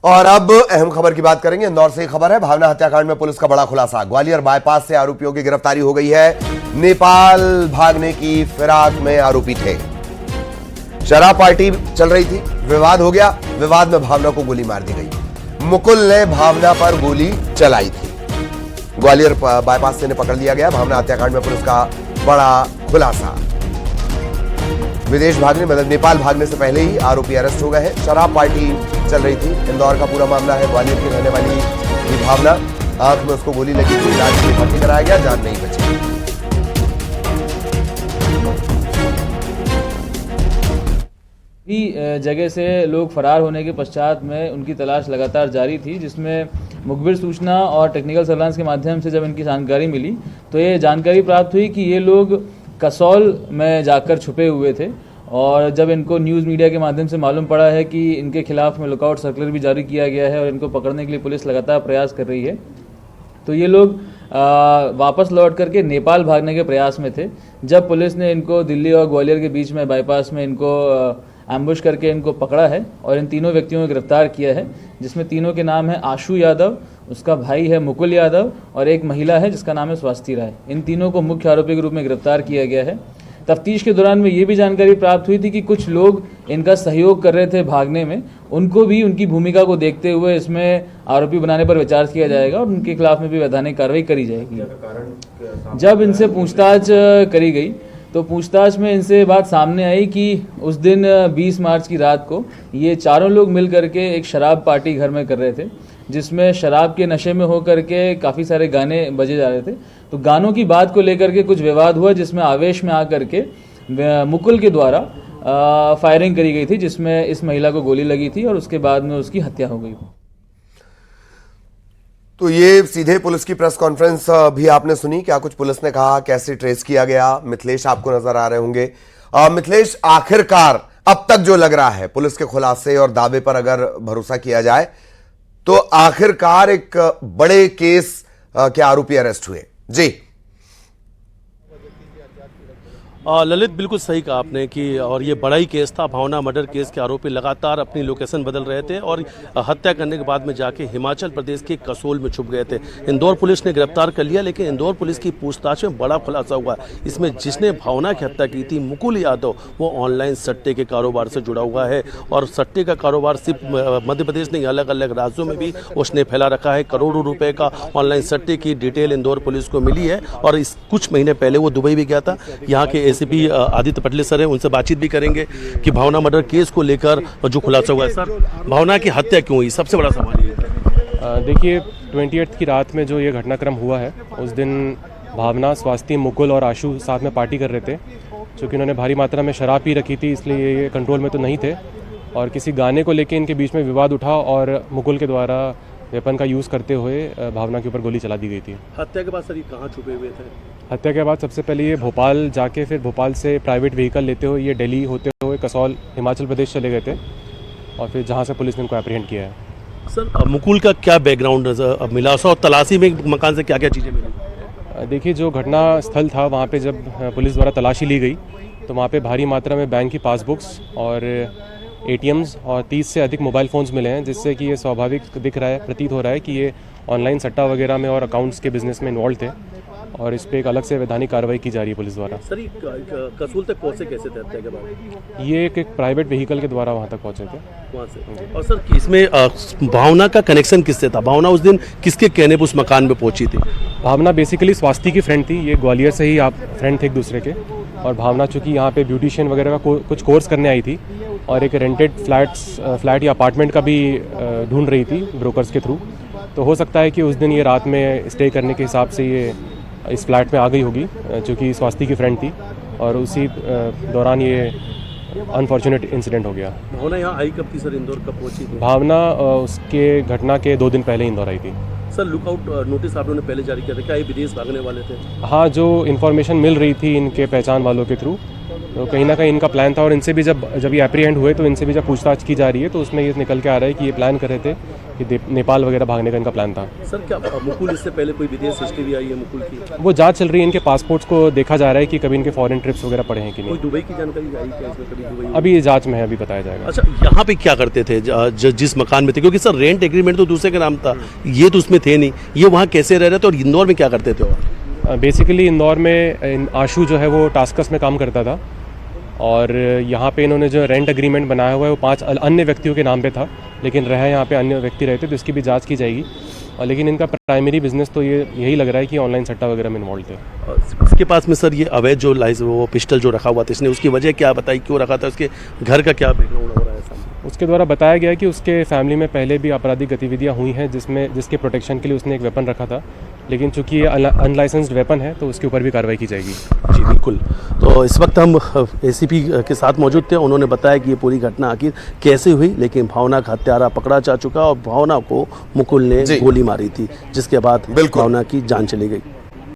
और अब अहम खबर की बात करेंगे। इंदौर से खबर है, भावना हत्याकांड में पुलिस का बड़ा खुलासा। ग्वालियर बाईपास से आरोपियों की गिरफ्तारी हो गई है। नेपाल भागने की फिराक में आरोपी थे। शराब पार्टी चल रही थी, विवाद हो गया। विवाद में भावना को गोली मार दी गई। मुकुल ने भावना पर गोली चलाई थी। ग्वालियर बाईपास से पकड़ लिया गया। भावना हत्याकांड में पुलिस का बड़ा खुलासा। विदेश भागने मतलब नेपाल भागने से पहले ही आरोपी अरेस्ट हो गए हैं। शराब पार्टी चल रही थी। इंदौर का पूरा मामला है। ग्वालियर की रहने वाली ये भावना, आंख में उसको गोली लगी थी। इलाज के लिए भर्ती कराया गया, जान नहीं बची। जगह से लोग फरार होने के पश्चात में उनकी तलाश लगातार जारी थी, जिसमें मुखबिर सूचना और टेक्निकल सर्वेलेंस के माध्यम से जब इनकी जानकारी मिली तो ये जानकारी प्राप्त हुई कि ये लोग कसौल में जाकर छुपे हुए थे। और जब इनको न्यूज़ मीडिया के माध्यम से मालूम पड़ा है कि इनके खिलाफ में लुकआउट सर्कुलर भी जारी किया गया है और इनको पकड़ने के लिए पुलिस लगातार प्रयास कर रही है, तो ये लोग वापस लौट करके नेपाल भागने के प्रयास में थे। जब पुलिस ने इनको दिल्ली और ग्वालियर के बीच में बाईपास में इनको एम्बुश करके इनको पकड़ा है और इन तीनों व्यक्तियों को गिरफ्तार किया है, जिसमें तीनों के नाम है आशु यादव, उसका भाई है मुकुल यादव और एक महिला है जिसका नाम है स्वास्ति राय। इन तीनों को मुख्य आरोपी के रूप में गिरफ्तार किया गया है। तफ्तीश के दौरान में ये भी जानकारी प्राप्त हुई थी कि कुछ लोग इनका सहयोग कर रहे थे भागने में, उनको भी उनकी भूमिका को देखते हुए इसमें आरोपी बनाने पर विचार किया जाएगा और उनके खिलाफ में भी वैधानिक कार्रवाई करी जाएगी। जब इनसे पूछताछ करी गई तो पूछताछ में इनसे बात सामने आई कि उस दिन 20 मार्च की रात को ये चारों लोग मिल करके एक शराब पार्टी घर में कर रहे थे, जिसमें शराब के नशे में होकर के काफ़ी सारे गाने बजे जा रहे थे। तो गानों की बात को लेकर के कुछ विवाद हुआ, जिसमें आवेश में आकर के मुकुल के द्वारा फायरिंग करी गई थी, जिसमें इस महिला को गोली लगी थी और उसके बाद में उसकी हत्या हो गई। तो ये सीधे पुलिस की प्रेस कॉन्फ्रेंस भी आपने सुनी। क्या कुछ पुलिस ने कहा, कैसे ट्रेस किया गया? मिथिलेश आपको नजर आ रहे होंगे। मिथिलेश, आखिरकार अब तक जो लग रहा है पुलिस के खुलासे और दावे पर अगर भरोसा किया जाए तो आखिरकार एक बड़े केस के आरोपी अरेस्ट हुए। जी ललित, बिल्कुल सही कहा आपने कि और ये बड़ा ही केस था। भावना मर्डर केस के आरोपी लगातार अपनी लोकेशन बदल रहे थे और हत्या करने के बाद में जाके हिमाचल प्रदेश के कसोल में छुप गए थे। इंदौर पुलिस ने गिरफ्तार कर लिया, लेकिन इंदौर पुलिस की पूछताछ में बड़ा खुलासा हुआ। इसमें जिसने भावना की हत्या की थी, मुकुल यादव, वो ऑनलाइन सट्टे के कारोबार से जुड़ा हुआ है और सट्टे का कारोबार सिर्फ मध्य प्रदेश नहीं, अलग अलग राज्यों में भी उसने फैला रखा है। करोड़ों रुपए का ऑनलाइन सट्टे की डिटेल इंदौर पुलिस को मिली है और इस कुछ महीने पहले वो दुबई भी गया था। यहाँ के एसीपी आदित्य पटले सर हैं, उनसे बातचीत भी करेंगे कि भावना मर्डर केस को लेकर जो खुलासा हुआ है। सर, भावना की हत्या क्यों हुई, सबसे बड़ा सवाल ये है। देखिए, 28 की रात में जो ये घटनाक्रम हुआ है, उस दिन भावना, स्वास्ति, मुकुल और आशु साथ में पार्टी कर रहे थे। चूँकि उन्होंने भारी मात्रा में शराब पी रखी थी, इसलिए ये कंट्रोल में तो नहीं थे और किसी गाने को लेकर इनके बीच में विवाद उठा और मुकुल के द्वारा वेपन का यूज़ करते हुए भावना के ऊपर गोली चला दी गई थी। हत्या के बाद सर ये कहाँ छुपे हुए थे? हत्या के बाद सबसे पहले ये भोपाल जाके फिर भोपाल से प्राइवेट व्हीकल लेते हुए ये दिल्ली होते हुए कसौल हिमाचल प्रदेश चले गए थे और फिर जहाँ से पुलिस ने उनको एप्रीहेंड किया है। सर, मुकुल का क्या बैकग्राउंड मिला और तलाशी में मकान से क्या क्या चीज़ें मिली? देखिए, जो घटना स्थल था वहाँ पे जब पुलिस द्वारा तलाशी ली गई तो वहाँ पे भारी मात्रा में बैंक की पासबुक्स और ATMs और 30 से अधिक मोबाइल फ़ोन्स मिले हैं, जिससे कि ये स्वाभाविक दिख रहा है, प्रतीत हो रहा है कि ये ऑनलाइन सट्टा वगैरह में और अकाउंट्स के बिजनेस में इन्वॉल्व थे और इस पर एक अलग से वैधानिक कार्रवाई की जा रही है पुलिस द्वारा। सर, कसोल तक पहुँचे कैसे थे हत्या के बाद? ये एक प्राइवेट व्हीकल के द्वारा वहाँ तक पहुँचे थे। वहाँ से। और सर, इसमें भावना का कनेक्शन किससे था? भावना उस दिन किसके कहने पर उस मकान में पहुँची थी? भावना बेसिकली स्वास्ति की फ्रेंड थी। ये ग्वालियर से ही आप फ्रेंड थे एक दूसरे के और भावना चूँकि यहाँ पे ब्यूटिशियन वगैरह का कुछ कोर्स करने आई थी और एक रेंटेड फ्लैट या अपार्टमेंट का भी ढूंढ रही थी ब्रोकर्स के थ्रू। तो हो सकता है कि उस दिन ये रात में स्टे करने के हिसाब से ये इस फ्लैट में आ गई होगी, चूँकि स्वास्ति की फ्रेंड थी और उसी दौरान ये अनफॉर्चुनेट इंसिडेंट हो गया। भावना यहाँ आई कब थी सर? इंदौर कब पहुँची थी? भावना उसके घटना के 2 दिन पहले इंदौर आई थी। सर, लुकआउट नोटिस आप लोगों ने पहले जारी किया था, क्या ये विदेश भागने वाले थे? हाँ, जो इन्फॉर्मेशन मिल रही थी इनके पहचान वालों के थ्रू तो कहीं ना कहीं इनका प्लान था और इनसे भी जब ये एप्रीहेंड हुए तो इनसे भी जब पूछताछ की जा रही है तो उसमें ये निकल के आ रहा है कि ये प्लान कर रहे थे कि नेपाल वगैरह भागने का इनका प्लान था। सर क्या मुकुल इससे पहले कोई विदेश हिस्ट्री भी आई है मुकुल की? वो जांच चल रही है, इनके पासपोर्ट्स को देखा जा रहा है कि कभी इनके फॉरेन ट्रिप्स वगैरह पड़े हैं कि कोई नहीं। दुबई की जानकारी आई क्या इसमें? कभी दुबई? अभी ये जांच में है, अभी बताया जाएगा। अच्छा, यहाँ पे क्या करते थे जिस मकान में थे? क्योंकि सर रेंट एग्रीमेंट तो दूसरे के नाम था, ये तो उसमें थे नहीं, ये वहाँ कैसे रह रहे थे और इंदौर में क्या करते थे? बेसिकली इंदौर में आशु जो है वो टास्कस में काम करता था और यहाँ पे इन्होंने जो रेंट एग्रीमेंट बनाया हुआ है वो 5 अन्य व्यक्तियों के नाम पे था, लेकिन रह यहाँ पे अन्य व्यक्ति रहते तो इसकी भी जांच की जाएगी। और लेकिन इनका प्राइमरी बिजनेस तो ये यही लग रहा है कि ऑनलाइन सट्टा वगैरह में इन्वॉल्व थे। उसके पास में सर ये अवैध जो वो पिस्टल जो रखा हुआ था इसने, उसकी वजह क्या बताई, क्यों रखा था, उसके घर का क्या बैकग्राउंड हो रहा है? उसके द्वारा बताया गया कि उसके फैमिली में पहले भी आपराधिक गतिविधियां हुई हैं जिसके प्रोटेक्शन के लिए उसने एक वेपन रखा था, लेकिन चूंकि ये अनलाइसेंस्ड वेपन है तो उसके ऊपर भी कार्रवाई की जाएगी। जी बिल्कुल। तो इस वक्त हम एसीपी के साथ मौजूद थे, उन्होंने बताया कि ये पूरी घटना आखिर कैसे हुई, लेकिन भावना का हत्यारा पकड़ा जा चुका और भावना को मुकुल ने गोली मारी थी, जिसके बाद भावना की जान चली गई।